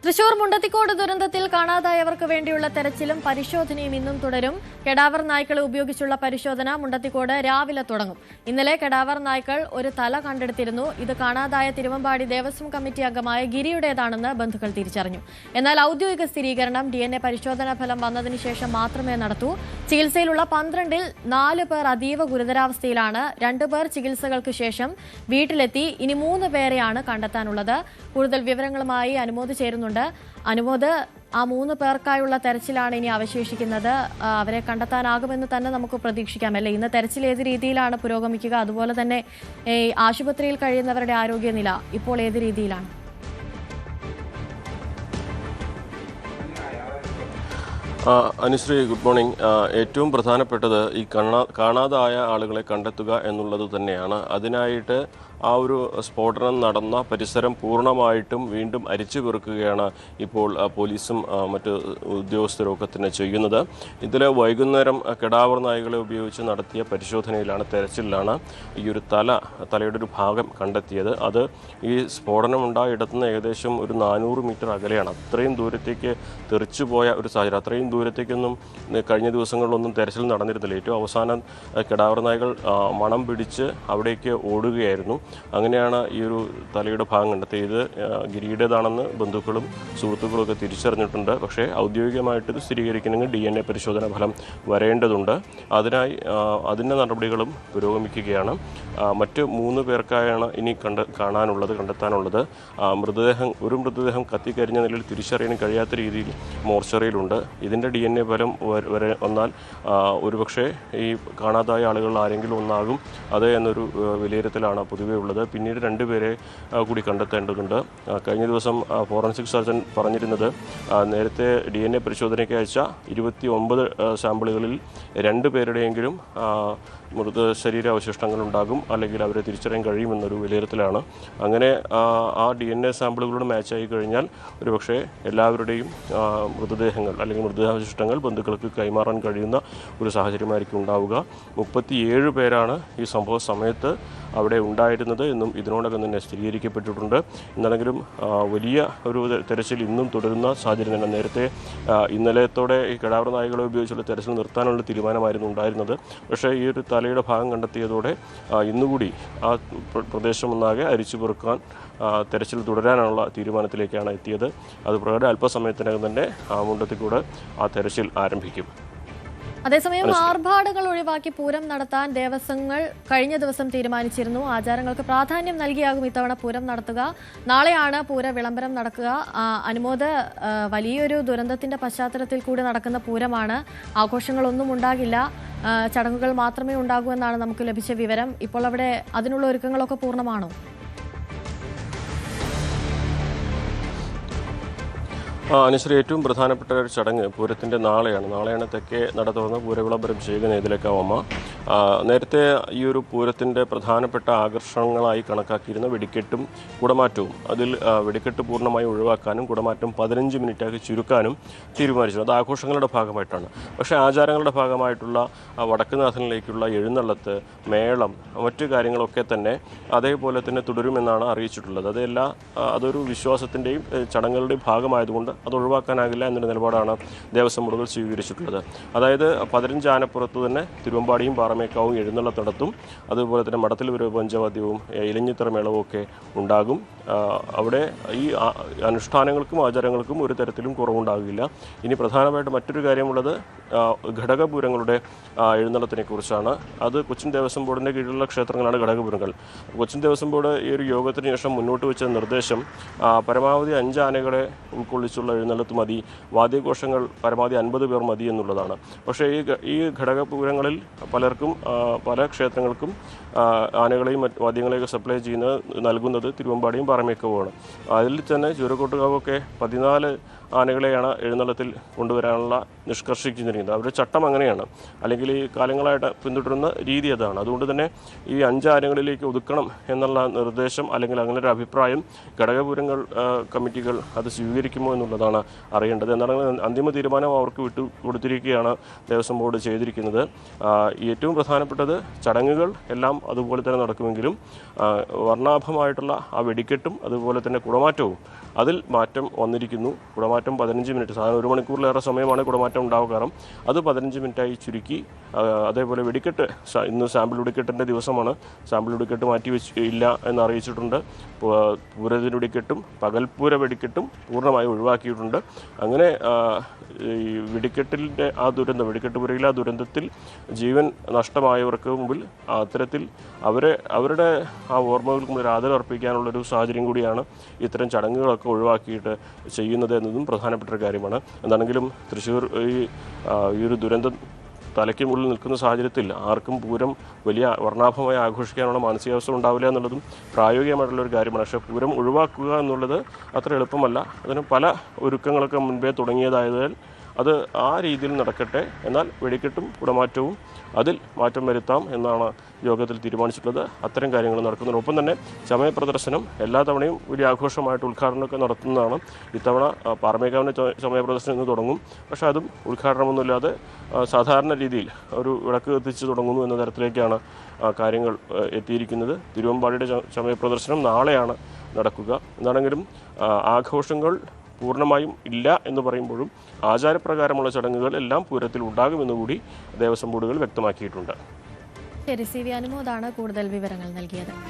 തൃശൂർ മുണ്ടത്തിക്കോട് ദുരന്തത്തിൽ കാണാതായവർക്ക് വേണ്ടിയുള്ള തെരച്ചിലും പരിശോധനയും ഇന്നും തുടരും. കെടാവർ നായ്ക്കളെ ഉപയോഗിച്ചുള്ള പരിശോധന മുണ്ടത്തിക്കോട് രാവിലെ തുടങ്ങും. ഇന്നലെ കെടാവർ നായ്ക്കൾ ഒരു തല കണ്ടെടുത്തിരുന്നു. ഇത് കാണാതായ തിരുവമ്പാടി ദേവസ്വം കമ്മിറ്റി അംഗമായ ഗിരിയുടേതാണെന്ന് ബന്ധുക്കൾ തിരിച്ചറിഞ്ഞു. എന്നാൽ ഔദ്യോഗിക സ്ഥിരീകരണം DNA പരിശോധനാ ഫലം വന്നതിന് ശേഷം മാത്രമേ നടത്തൂ. ചികിത്സയിലുള്ള 12-ൽ 4 പേർ അതീവ ഗുരുതരാവസ്ഥയിലാണ്. 2 പേർ ചികിത്സകൾക്ക് ശേഷം വീട്ടിലെത്തി. ഇനി 3 പേരെയാണ് കണ്ടെത്താനുള്ളത്. കൂടുതൽ വിവരങ്ങളുമായി അനുമോദ് ചേരുന്നുണ്ട്. അനുമോദ്, ആ 3 പേർക്കായുള്ള തെരച്ചിലാണ് ഇനി അവശേഷിക്കുന്നത്. അവരെ കണ്ടെത്താനാകുമെന്ന് തന്നെ നമുക്ക് പ്രതീക്ഷിക്കാം, അല്ലേ? ഇന്ന് തെരച്ചിൽ ഏത് രീതിയിലാണ് പുരോഗമിക്കുക? അതുപോലെ തന്നെ ആശുപത്രിയിൽ കഴിയുന്നവരുടെ ആരോഗ്യനില ഇപ്പോൾ ഏത് രീതിയിലാണ്? Anushree, good morning. ഏറ്റവും പ്രധാനപ്പെട്ടത് ഈ കാണാതായ ആളുകളെ കണ്ടെത്തുക എന്നുള്ളത് തന്നെയാണ്. അതിനായിട്ട് ആ ഒരു സ്ഫോടനം നടന്ന പരിസരം പൂർണ്ണമായിട്ടും വീണ്ടും അരിച്ചു പെറുക്കുകയാണ് ഇപ്പോൾ പോലീസും മറ്റ് ഉദ്യോഗസ്ഥരൊക്കെ തന്നെ ചെയ്യുന്നത്. ഇതിൽ വൈകുന്നേരം കെടാവർ നായ്ക്കളെ ഉപയോഗിച്ച് നടത്തിയ പരിശോധനയിലാണ്, തെരച്ചിലാണ് ഈ ഒരു തലയുടെ ഒരു ഭാഗം കണ്ടെത്തിയത്. അത് ഈ സ്ഫോടനമുണ്ടായ ഇടത്തു നിന്ന് ഏകദേശം ഒരു 400 മീറ്റർ അകലെയാണ്. അത്രയും ദൂരത്തേക്ക് തെറിച്ചുപോയ ഒരു സാഹചര്യം. അത്രയും ദൂരത്തേക്കൊന്നും കഴിഞ്ഞ ദിവസങ്ങളിലൊന്നും തെരച്ചിൽ നടന്നിരുന്നില്ല. ഏറ്റവും അവസാനം കെടാവർ നായ്ക്കൾ മണം പിടിച്ച് അവിടേക്ക് ഓടുകയായിരുന്നു. അങ്ങനെയാണ് ഈ ഒരു തലയുടെ ഭാഗം കണ്ടെത്തിയത്. ഗിരിയുടേതാണെന്ന് ബന്ധുക്കളും സുഹൃത്തുക്കളും ഒക്കെ തിരിച്ചറിഞ്ഞിട്ടുണ്ട്. പക്ഷേ ഔദ്യോഗികമായിട്ട് ഇത് സ്ഥിരീകരിക്കണമെങ്കിൽ DNA പരിശോധനാ ഫലം വരേണ്ടതുണ്ട്. അതിനായി അതിൻ്റെ നടപടികളും പുരോഗമിക്കുകയാണ്. മറ്റ് 3 പേർക്കായാണ് ഇനി കണ്ടെത്താനുള്ളത്. ഒരു മൃതദേഹം കത്തിക്കരിഞ്ഞ നിലയിൽ തിരിച്ചറിയാൻ കഴിയാത്ത രീതിയിൽ മോർച്ചറിയിലുണ്ട്. ഇതിൻ്റെ DNA ഫലം വന്നാൽ ഒരുപക്ഷെ ഈ കാണാതായ ആളുകൾ ആരെങ്കിലും ഒന്നാകും അത് എന്നൊരു വിലയിരുത്തലാണ് പൊതുവെ ഉള്ളത്. പിന്നീട് 2 പേരെ കൂടി കണ്ടെത്തേണ്ടതുണ്ട്. കഴിഞ്ഞ ദിവസം ഫോറൻസിക് സർജൻ പറഞ്ഞിരുന്നത് നേരത്തെ DNA പരിശോധനയ്ക്ക് അയച്ച 29 സാമ്പിളുകളിൽ 2 പേരുടെയെങ്കിലും ശരീരാവശിഷ്ടങ്ങൾ ഉണ്ടാകും, അല്ലെങ്കിൽ അവരെ തിരിച്ചറിയാൻ കഴിയുമെന്നൊരു വിലയിരുത്തലാണ്. അങ്ങനെ ആ DNA സാമ്പിളുകളോട് മാച്ചായി കഴിഞ്ഞാൽ ഒരുപക്ഷെ എല്ലാവരുടെയും മൃതദേഹങ്ങൾ അല്ലെങ്കിൽ മൃതദേഹാവശിഷ്ടങ്ങൾ ബന്ധുക്കൾക്ക് കൈമാറാൻ കഴിയുന്ന ഒരു സാഹചര്യമായിരിക്കും ഉണ്ടാവുക. 37 പേരാണ് ഈ സംഭവ സമയത്ത് അവിടെ ഉണ്ടായിരുന്നത് എന്നും ഇതിനോടകം തന്നെ സ്ഥിരീകരിക്കപ്പെട്ടിട്ടുണ്ട്. എന്നാലെങ്കിലും വലിയ ഒരു തെരച്ചിൽ ഇന്നും തുടരുന്ന സാഹചര്യം തന്നെ. നേരത്തെ ഇന്നലത്തോടെ ഈ കെടാവർ നായ്ക്കളെ ഉപയോഗിച്ചുള്ള തെരച്ചിൽ നിർത്താനുള്ള തീരുമാനമായിരുന്നു ഉണ്ടായിരുന്നത്. പക്ഷേ ഈ ഒരു തലയുടെ ഭാഗം കണ്ടെത്തിയതോടെ ഇന്നുകൂടി ആ പ്രദേശം ഒന്നാകെ അരിച്ചു പെറുക്കാൻ തെരച്ചിൽ തുടരാനുള്ള തീരുമാനത്തിലേക്കാണ് എത്തിയത്. അതുപ്രകാരം അല്പസമയത്തിനകം തന്നെ മുണ്ടത്തിക്കൂടെ ആ തെരച്ചിൽ ആരംഭിക്കും. അതേസമയം ആർഭാടങ്ങൾ ഒഴിവാക്കി പൂരം നടത്താൻ ദേവസ്വങ്ങൾ കഴിഞ്ഞ ദിവസം തീരുമാനിച്ചിരുന്നു. ആചാരങ്ങൾക്ക് പ്രാധാന്യം നൽകിയാകും ഇത്തവണ പൂരം നടത്തുക. നാളെയാണ് പൂര വിളംബരം നടക്കുക. അനുമോദ്, വലിയൊരു ദുരന്തത്തിന്റെ പശ്ചാത്തലത്തിൽ കൂടി നടക്കുന്ന പൂരമാണ്. ആഘോഷങ്ങളൊന്നും ഉണ്ടാകില്ല, ചടങ്ങുകൾ മാത്രമേ ഉണ്ടാകൂ എന്നാണ് നമുക്ക് ലഭിച്ച വിവരം. ഇപ്പോൾ അവിടെ അതിനുള്ള ഒരുക്കങ്ങളൊക്കെ പൂർണ്ണമാണോ? അനുശ്രീ, ഏറ്റവും പ്രധാനപ്പെട്ട ഒരു ചടങ്ങ് പൂരത്തിൻ്റെ നാളെയാണ് തെക്കേ നട തുറന്ന് പൂരവിളംബരം ചെയ്യുന്ന ഇതിലേക്കാവുമ്മ. നേരത്തെ ഈ ഒരു പൂരത്തിൻ്റെ പ്രധാനപ്പെട്ട ആകർഷണങ്ങളായി കണക്കാക്കിയിരുന്ന വെടിക്കെട്ടും കുടമാറ്റവും, അതിൽ വെടിക്കെട്ട് പൂർണ്ണമായി ഒഴിവാക്കാനും കുടമാറ്റം 15 മിനിറ്റാക്കി ചുരുക്കാനും തീരുമാനിച്ചു. അത് ആഘോഷങ്ങളുടെ ഭാഗമായിട്ടാണ്. പക്ഷേ ആചാരങ്ങളുടെ ഭാഗമായിട്ടുള്ള വടക്കുനാഥനിലേക്കുള്ള എഴുന്നള്ളത്ത്, മേളം, മറ്റു കാര്യങ്ങളൊക്കെ തന്നെ അതേപോലെ തന്നെ തുടരുമെന്നാണ് അറിയിച്ചിട്ടുള്ളത്. അതൊരു വിശ്വാസത്തിൻ്റെയും ചടങ്ങുകളുടെയും ഭാഗമായതുകൊണ്ട് അത് ഒഴിവാക്കാനാകില്ല എന്നൊരു നിലപാടാണ് ദേവസ്വം ബോർഡുകൾ സ്വീകരിച്ചിട്ടുള്ളത്. അതായത് 15 ആനപ്പുറത്ത് തന്നെ തിരുവമ്പാടിയും പാറമേക്കാവും എഴുന്നള്ളത്ത് നടത്തും. അതുപോലെ തന്നെ മഠത്തിൽ ഒരു പഞ്ചവാദ്യവും ഇലഞ്ഞിത്തറ മേളവും ഒക്കെ ഉണ്ടാകും. അവിടെ ഈ അനുഷ്ഠാനങ്ങൾക്കും ആചാരങ്ങൾക്കും ഒരു തരത്തിലും കുറവുണ്ടാകില്ല. ഇനി പ്രധാനമായിട്ട് മറ്റൊരു കാര്യമുള്ളത് ഘടകപൂരങ്ങളുടെ എഴുന്നള്ളത്തിനെ കുറിച്ചാണ്. അത് കൊച്ചിൻ ദേവസ്വം ബോർഡിൻ്റെ കീഴിലുള്ള ക്ഷേത്രങ്ങളാണ് ഘടകപൂരങ്ങൾ. കൊച്ചിൻ ദേവസ്വം ബോർഡ് ഈ ഒരു യോഗത്തിന് ശേഷം മുന്നോട്ട് വെച്ച നിർദ്ദേശം പരമാവധി 5 ആനകളെ ഉൾക്കൊള്ളിച്ചുള്ള എഴുന്നള്ളത്ത് മതി, വാദ്യഘോഷങ്ങൾ പരമാവധി 50 പേർ മതി എന്നുള്ളതാണ്. പക്ഷേ ഈ ഘടകപൂരങ്ങളിൽ പലർക്കും പല ക്ഷേത്രങ്ങൾക്കും ആനകളെയും വാദ്യങ്ങളെയൊക്കെ സപ്ലൈ നൽകുന്നത് തിരുവമ്പാടിയും പാറമേക്കവുമാണ്. അതിൽ തന്നെ ചൂരക്കോട്ടുകാവൊക്കെ 14 ആനകളെയാണ് എഴുന്നള്ളത്തിൽ കൊണ്ടുവരാനുള്ള നിഷ്കർഷിച്ചിരിക്കുന്നത്. ചെയ്യുന്നത്. അവരുടെ ചട്ടം അങ്ങനെയാണ്, അല്ലെങ്കിൽ ഈ കാലങ്ങളായിട്ട് പിന്തുടരുന്ന രീതി അതാണ്. അതുകൊണ്ട് തന്നെ ഈ 5 ആനകളിലേക്ക് ഒതുക്കണം എന്നുള്ള നിർദ്ദേശം അല്ലെങ്കിൽ അങ്ങനെ ഒരു അഭിപ്രായം ഘടകപൂരങ്ങൾ കമ്മിറ്റികൾ അത് സ്വീകരിക്കുമോ എന്നുള്ളതാണ് അറിയേണ്ടത്. എന്താണ് അന്തിമ തീരുമാനം അവർക്ക് കൊടുത്തിരിക്കുകയാണ് ദേവസ്വം ബോർഡ് ചെയ്തിരിക്കുന്നത്. ഏറ്റവും പ്രധാനപ്പെട്ടത് ചടങ്ങുകൾ എല്ലാം അതുപോലെ തന്നെ നടക്കുമെങ്കിലും വർണ്ണാഭമായിട്ടുള്ള ആ വെടിക്കെട്ടും അതുപോലെ തന്നെ കുടമാറ്റവും അതിൽ മാറ്റം വന്നിരിക്കുന്നു. കുടമാറ്റം 15 മിനിറ്റ്, സാധാരണ 1 മണിക്കൂറിലേറെ സമയമാണ് കുടമാറ്റം ഉണ്ടാവുക. കാരണം അത് 15 മിനിറ്റായി ചുരുക്കി. അതേപോലെ വെടിക്കെട്ട്, ഇന്ന് സാമ്പിൾ വെടിക്കെട്ടിൻ്റെ ദിവസമാണ്. സാമ്പിൾ വെടിക്കെട്ട് ഇല്ല എന്ന് അറിയിച്ചിട്ടുണ്ട്. പൂരത്തിന് വെടിക്കെട്ടും പകൽപ്പൂര വെടിക്കെട്ടും പൂർണ്ണമായി ഒഴിവാക്കിയിട്ടുണ്ട്. അങ്ങനെ ഈ വെടിക്കെട്ടിൻ്റെ ആ ദുരന്തം, വെടിക്കെട്ട് പുരയിലെ ആ ദുരന്തത്തിൽ ജീവൻ നഷ്ടമായവർക്ക് മുമ്പിൽ അത്തരത്തിൽ അവരുടെ ആ ഓർമ്മകൾക്ക് മുന്നിൽ ആദരവർപ്പിക്കാനുള്ളൊരു സാഹചര്യം കൂടിയാണ് ഇത്തരം ചടങ്ങുകളൊക്കെ ഒഴിവാക്കിയിട്ട് ചെയ്യുന്നത് എന്നതും പ്രധാനപ്പെട്ട ഒരു കാര്യമാണ്. എന്താണെങ്കിലും തൃശ്ശൂർ ഈ ഒരു ദുരന്തം തലയ്ക്ക് മുകളിൽ നിൽക്കുന്ന സാഹചര്യത്തിൽ ആർക്കും പൂരം വലിയ വർണ്ണാഭമായി ആഘോഷിക്കാനുള്ള മാനസികാവസ്ഥ ഉണ്ടാവില്ല എന്നുള്ളതും പ്രായോഗികമായിട്ടുള്ള ഒരു കാര്യമാണ്. പക്ഷേ പൂരം ഒഴിവാക്കുക എന്നുള്ളത് അത്ര എളുപ്പമല്ല. അതിന് പല ഒരുക്കങ്ങളൊക്കെ മുൻപേ തുടങ്ങിയതായതിനാൽ അത് ആ രീതിയിൽ നടക്കട്ടെ. എന്നാൽ വെടിക്കെട്ടും കുടമാറ്റവും അതിൽ മാറ്റം വരുത്താം എന്നാണ് യോഗത്തിൽ തീരുമാനിച്ചിട്ടുള്ളത്. അത്തരം കാര്യങ്ങൾ നടക്കുന്നുണ്ട്. ഒപ്പം തന്നെ ചമയ പ്രദർശനം എല്ലാ തവണയും വലിയ ആഘോഷമായിട്ട് ഉദ്ഘാടനമൊക്കെ നടത്തുന്നതാണ്. ഇത്തവണ പാറമേക്കാവിൻ്റെ ചമയ പ്രദർശനം ഇന്ന് തുടങ്ങും. പക്ഷേ അതും ഉദ്ഘാടനമൊന്നുമില്ലാതെ സാധാരണ രീതിയിൽ ഒരു വിളക്ക് കത്തിച്ച് തുടങ്ങുന്നു എന്ന തരത്തിലേക്കാണ് കാര്യങ്ങൾ എത്തിയിരിക്കുന്നത്. തിരുവമ്പാടിയുടെ ചമയ പ്രദർശനം നാളെയാണ് നടക്കുക. എന്താണെങ്കിലും ആഘോഷങ്ങൾ പൂർണ്ണമായും ഇല്ല എന്ന് പറയുമ്പോഴും ആചാരപ്രകാരമുള്ള ചടങ്ങുകൾ എല്ലാം പൂരത്തിൽ ഉണ്ടാകുമെന്നുകൂടി ദേവസ്വം ബോർഡുകൾ വ്യക്തമാക്കിയിട്ടുണ്ട്. ശരി, സി വി അനുമോദാണ് കൂടുതൽ വിവരങ്ങൾ നൽകിയത്.